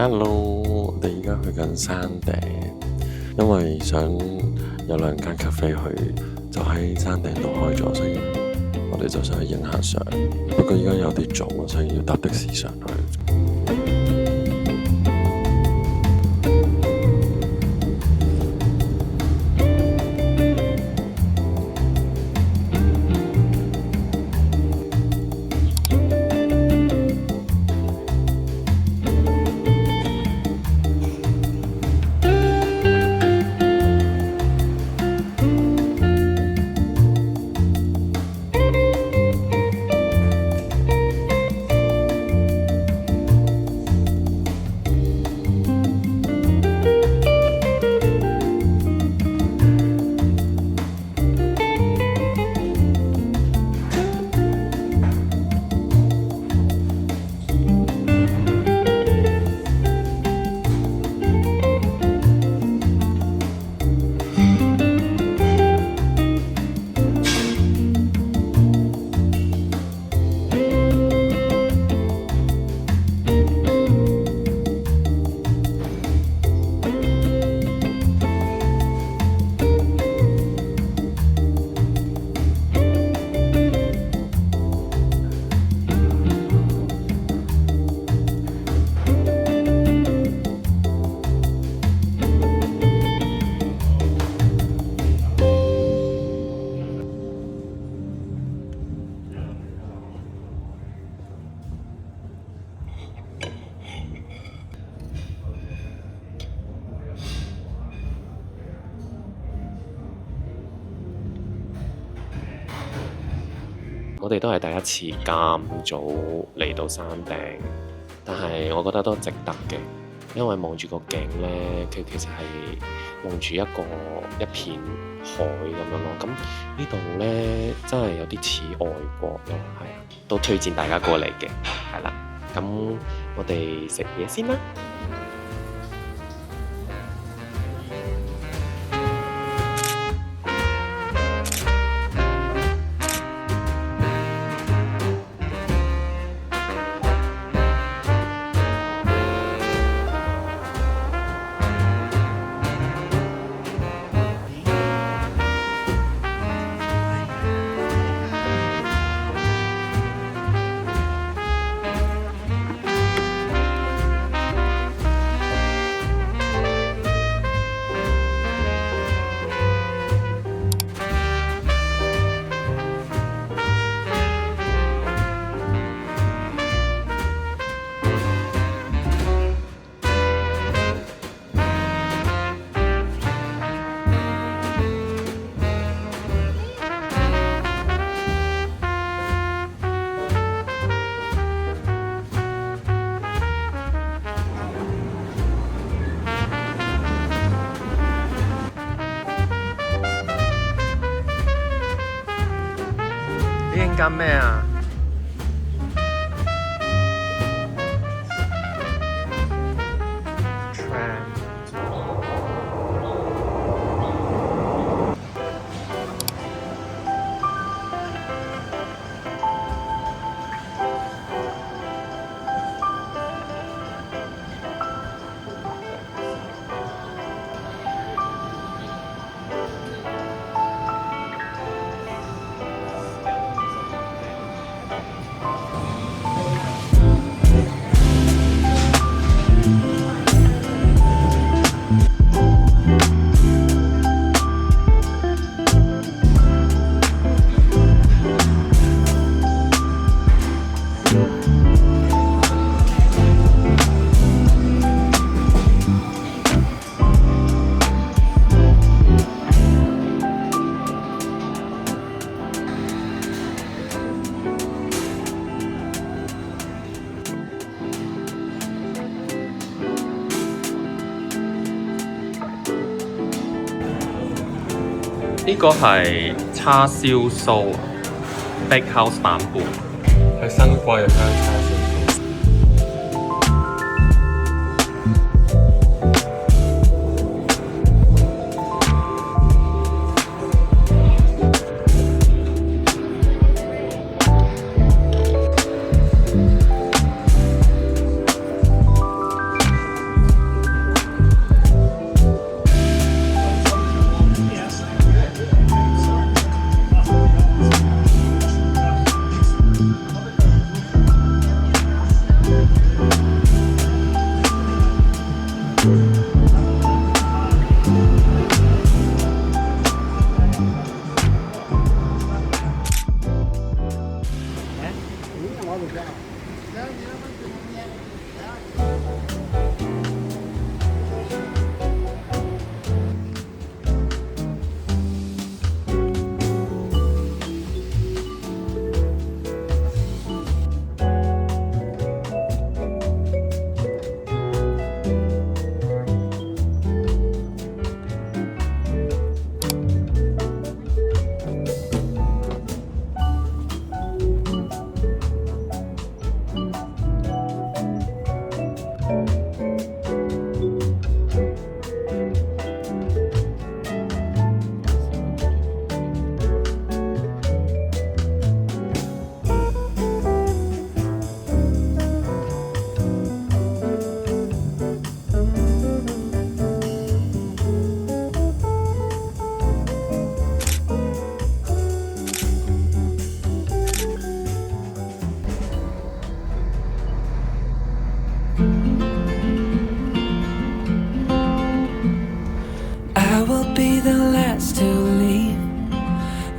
Hello，我哋而家去緊山頂，因為想有2間咖啡去，就喺山頂度開咗，所以我哋就想去影下相。不過而家有啲早，所以要搭的士上去。我哋都係第一次咁早嚟到山頂，但係我覺得都值得嘅，因為望住個景呢，佢其實係望住一片海咁樣咯。咁呢度呢，真係有啲似外國咯，係啊，都推薦大家過嚟嘅，係啦。咁我哋食嘢先啦。呢間咩啊？呢個係叉燒酥 Big House 版本，係新貴嘅叉燒酥。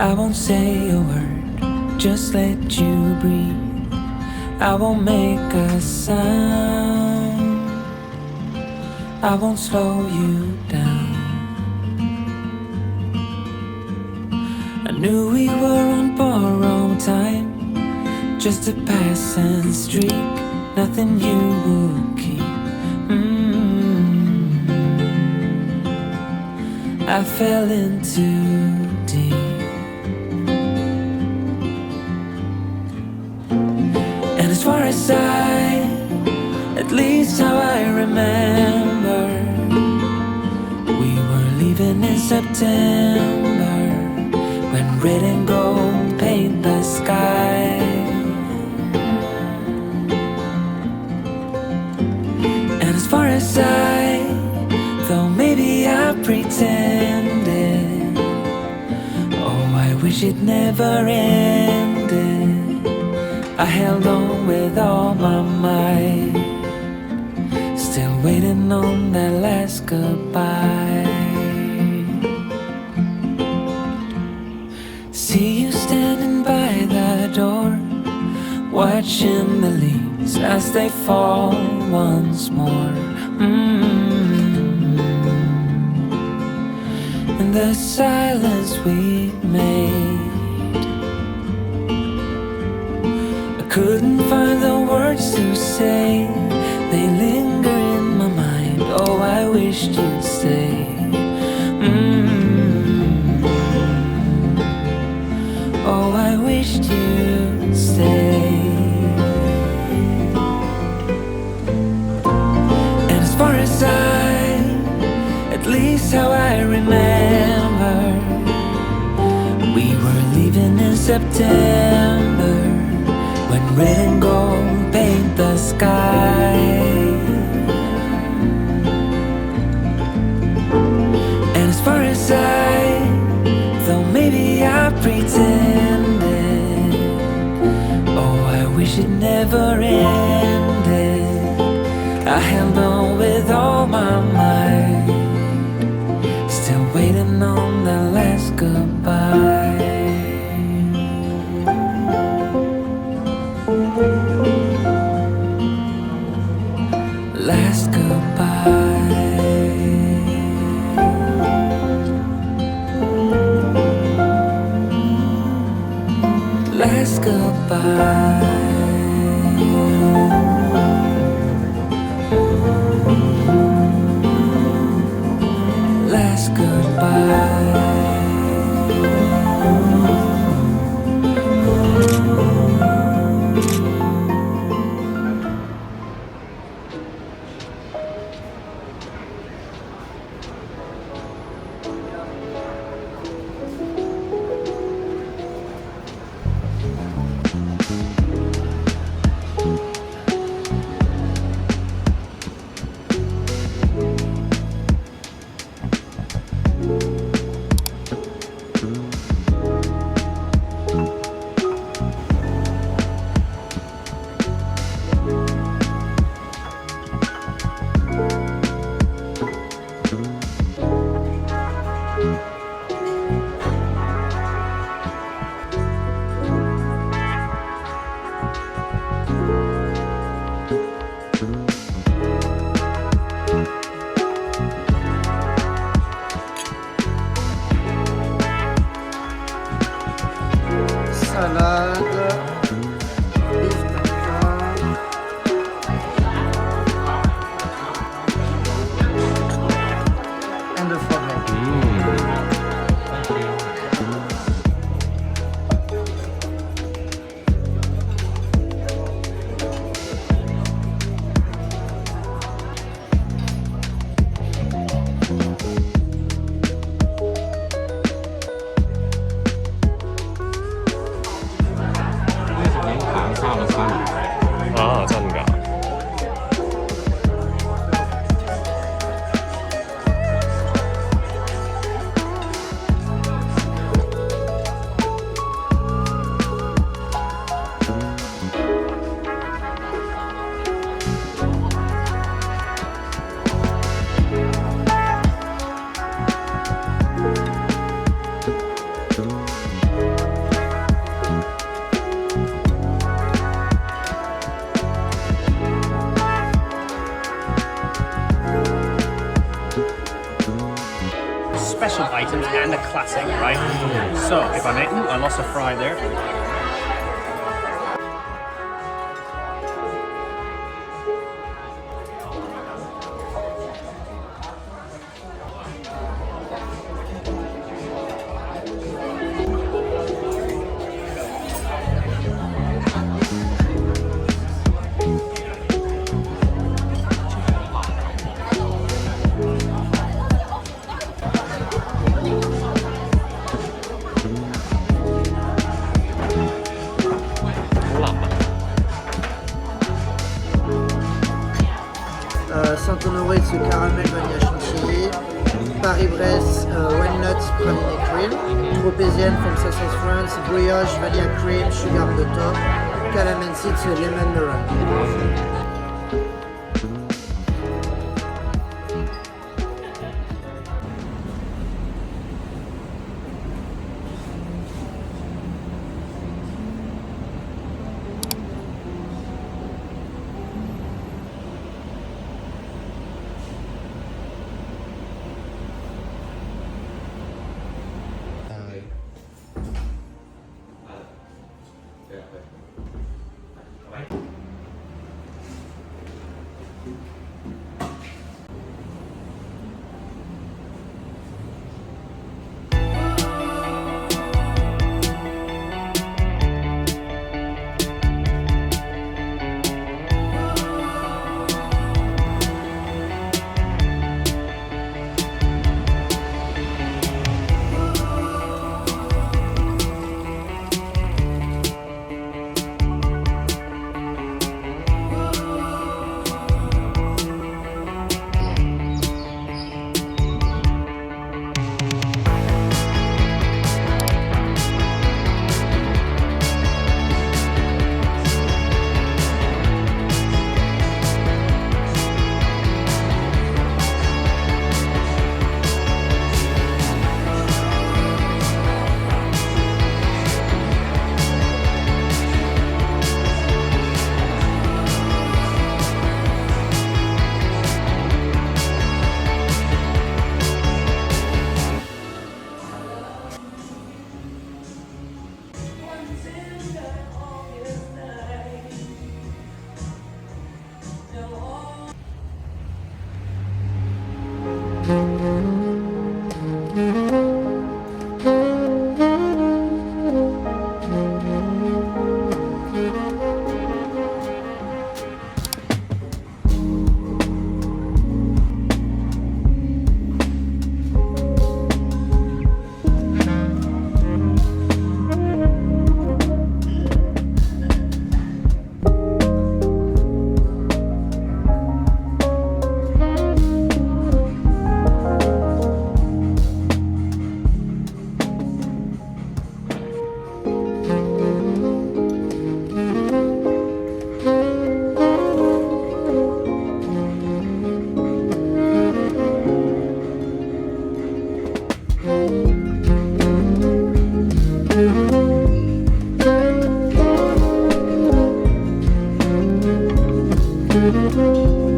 I won't say a word, just let you breathe. I won't make a sound, I won't slow you down. I knew we were on borrowed time, just a passing streak, nothing you would keep. I fell in too deep, and as far as at least how I remember, we were leaving in September, when red and gold paint the sky. And as far as though maybe I pretended, oh, I wish it never ended. I held on with all my might, still waiting on that last goodbye. See you standing by the door, watching the leaves as they fall once more. In the silence we made, I couldn't find the words to say. They linger in my mind. Oh, I wished you'd stay. Oh, I wished you'd stay. And as far as at least how I remember, we were leaving in September, when red and gold paint the sky. And as far as though maybe I pretended, oh, I wish it never ended. I held on with all my might, still waiting on the last goodbye. Last goodbye. Last goodbye. Last goodbye. Salada, beef tartare, and the format. sub items and a classic, right? So if I'm eating, I lost a fry there. Saint-Honoré de ce caramel vanilla chantilly, Paris-Brest walnut praline cream, Tropézienne from Southwest France, brioche vanilla cream, sugar on the top, calamansi to lemon meringue. Thank you.